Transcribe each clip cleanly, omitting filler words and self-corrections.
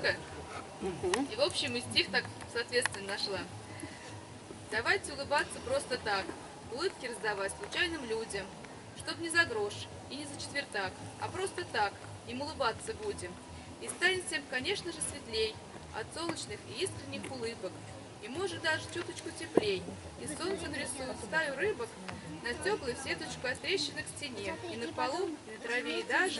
штука. И в общем и стих так соответственно нашла. Давайте улыбаться просто так, улыбки раздавать случайным людям, чтоб не за грош и не за четвертак, а просто так, им улыбаться будем. И станет всем, конечно же, светлей от солнечных и искренних улыбок. И может даже чуточку теплей. И солнце нарисует стаю рыбок на теплую сеточку от трещины к стене. И на полу, и на траве, и даже,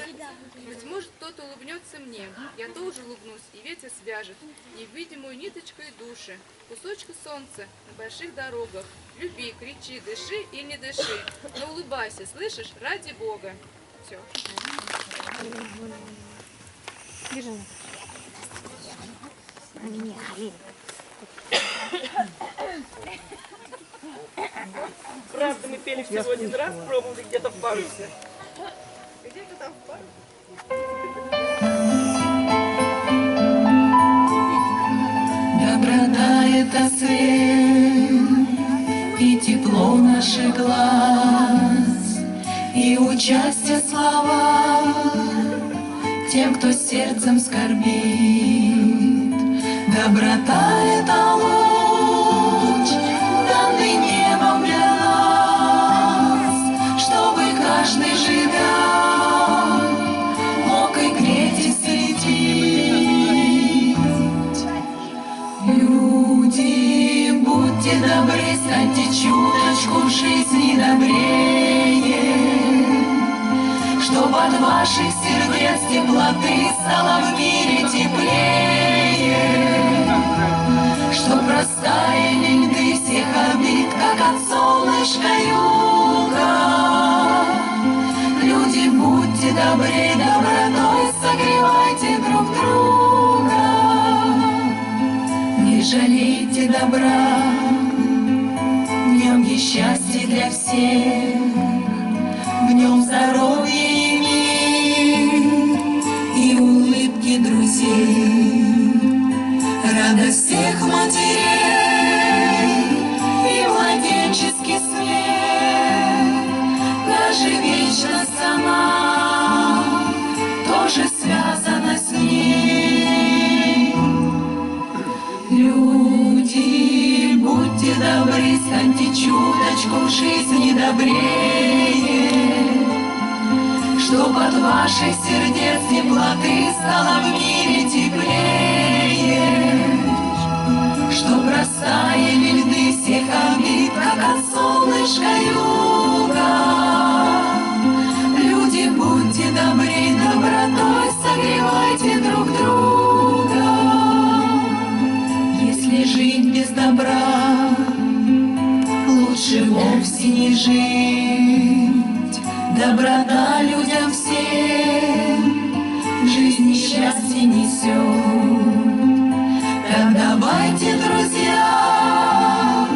быть может, кто-то улыбнется мне. Я тоже улыбнусь, и ветер свяжет невидимую ниточку и души. Кусочка солнца на больших дорогах. Люби, кричи, дыши или не дыши. Но улыбайся, слышишь, ради Бога. Все. Правда, мы пели всего один раз, пробовали где-то в парусе. Где-то там в парусе. Доброта — это свет и тепло наших глаз, и участие слова тем, кто сердцем скорбит. Доброта — это луч, данный небом для нас, чтобы каждый, живя, мог и греть, и светить. Люди, будьте добры, станьте чуточку в жизни добрее, чтоб от ваших сердец теплоты стало в мире теплее, чтоб растаяли льды всех обид, как от солнышка юга. Люди, будьте добры, добротой согревайте друг друга. Не жалейте добра, в нем есть счастье для всех, в нем здоровье и мир, и улыбки друзей, радость всех матерей и младенческий смех. Даже вечность сама тоже связана с ней. Люди, будьте добры, станьте чуточку в жизни добрее, чтоб от ваших сердец теплоты стало в мире теплее, чтоб растаяли льды всех обид, как от солнышка юга. Люди, будьте добры, добротой согревайте друг друга. Если жить без добра, лучше вовсе не жить. Доброта людям всем в жизни счастье несет. Так давайте, друзья,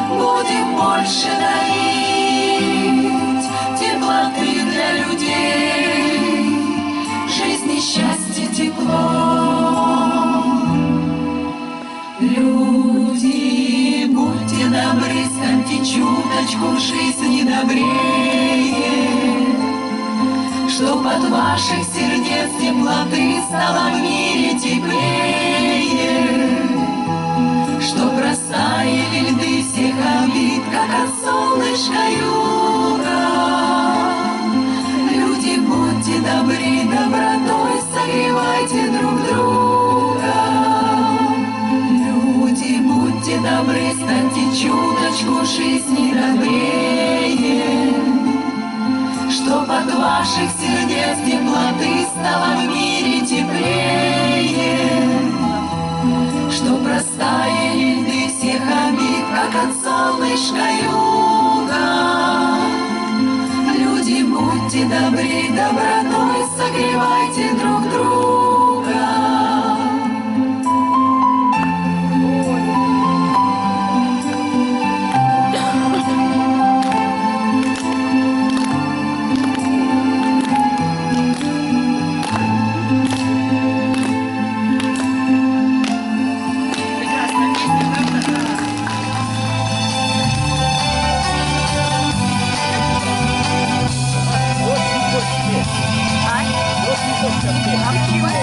будем больше дарить теплоты для людей, в жизни счастье, тепло. Люди, будьте добры, станьте чуточку в жизни добрее, чтоб от ваших сердец теплоты стало в мире теплее, чтоб растаяли льды всех обид, как от солнышка юга. Люди, будьте добры, добротой согревайте друг друга. Люди, будьте добры, станьте чуточку в жизни добрее, чтоб от ваших сердец теплоты стало в мире теплее, чтоб растаяли льды всех обид, как от солнышка юга. Люди, будьте добры, добротой согревайте друг друга. А?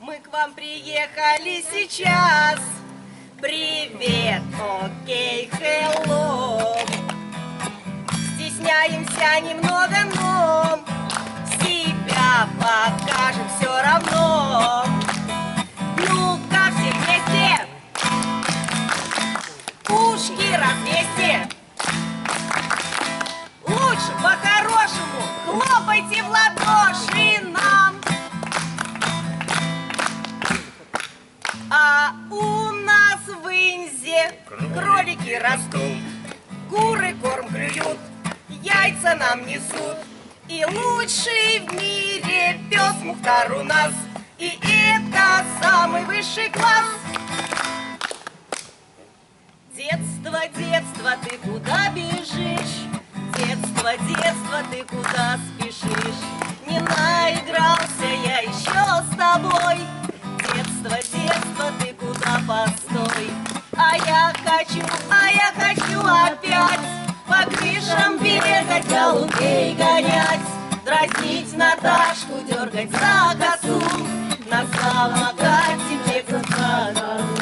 Мы к вам приехали сейчас. Привет, окей, hello. Стесняемся немного, но себя покажем все равно. Ну-ка, все вместе. Ушки развесьте. Лучше по-хорошему хлопайте в ладоши нам. А у нас в Инзе кролики растут, куры корм клюют, яйца нам несут. И лучший в мире пес Мухтар у нас, и это самый высший класс. Детство, детство, ты куда бежишь? Детство, детство, ты куда спешишь? Не наигрался я еще с тобой. Детство, детство, ты куда, постой? А я хочу опять по крышам бегать, голубей гонять, дразнить Наташку, дергать за косу, на самокате бегать за гору.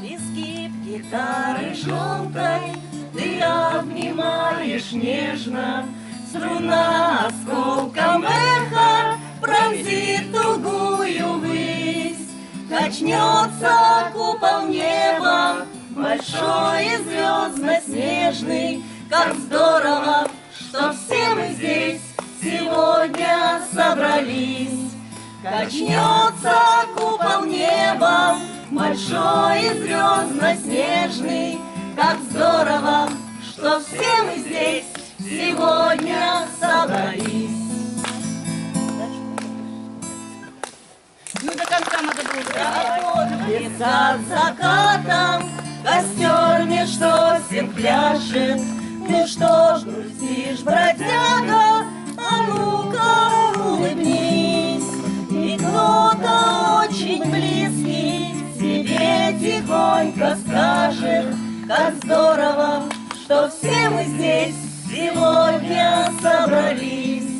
Изгиб гитары желтой ты обнимаешь нежно, струна осколком эха пронзит тугую высь. Качнется купол неба, большой и звездно-снежный. Как здорово, что все мы здесь сегодня собрались. Качнется купол неба, большой и звездно-снежный. Как здорово, что все мы здесь сегодня собрались. Ну, до конца надо было. Леса с закатом, костер меж сосен пляшет. Ну что ж грустишь, бродяга, а ну-ка улыбнись. И кто-то очень близкий тебе тихонько скажет, как здорово, что все мы здесь сегодня собрались.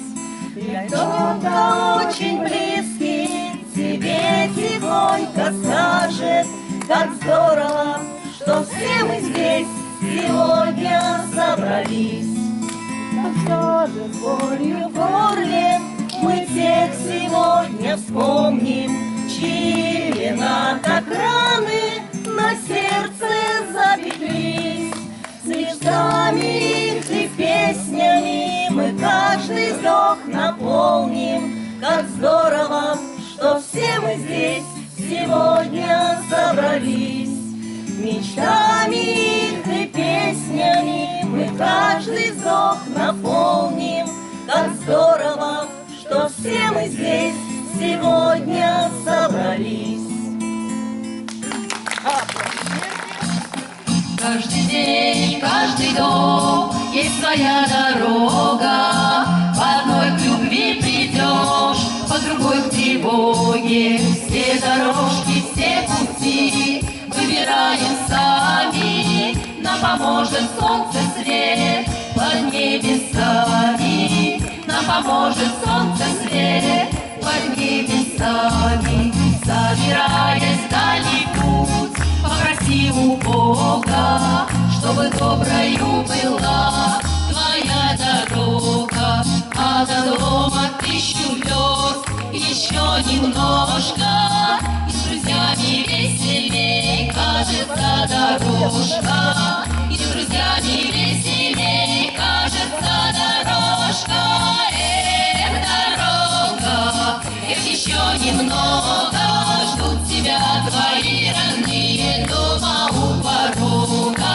И кто-то очень близкий тебе тихонько скажет, как здорово, что все мы здесь сегодня собрались. Но все же с болью в горле мы тех сегодня вспомним, чьи вина так раны на сердце запеклись. Слезами их и песнями мы каждый вздох наполним. Как здорово, что все мы здесь сегодня собрались. Мечтами их и песнями мы каждый вздох наполним. Как здорово, что все мы здесь сегодня собрались. Каждый день, каждый дом есть своя дорога. По одной к любви придешь, по другой к тревоге. Все дорожки, все пути выбираем сами. Нам поможет солнце свет под небесами. Нам поможет солнце свет под небесами. Собираясь в дальний путь, попроси у Бога, чтобы доброю была твоя дорога. А до дома 1000 верст еще немножко, и с друзьями веселей кажется дорожка, и с друзьями веселей кажется дорожка. Эх, дорога, эх, еще немного, ждут тебя твои родные дома у порога,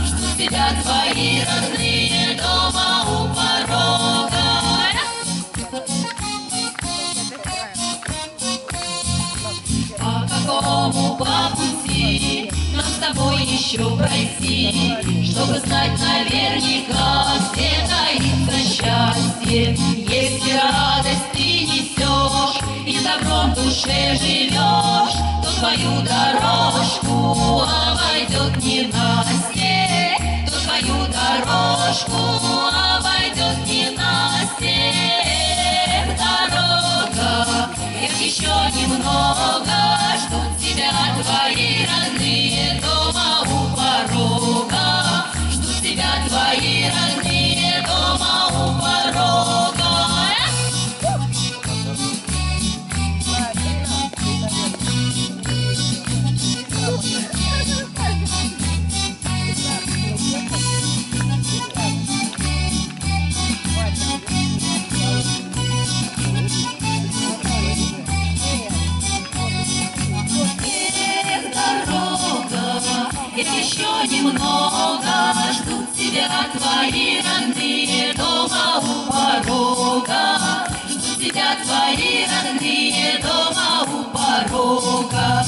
ждут тебя твои родные дома у порога. По какому по пути нам с тобой еще пройти, чтобы знать наверняка, где таится счастье? Если радость ты несешь и добром в душе живешь, то твою дорожку обойдет ненастье, то твою дорожку обойдет ненастье. Эх, дорога, эх, еще немного, ждут тебя твои родные дома у порога, ждут тебя твои родные дома у порога. Еще немного, ждут тебя твои родные дома у порога, ждут тебя твои родные дома у порога.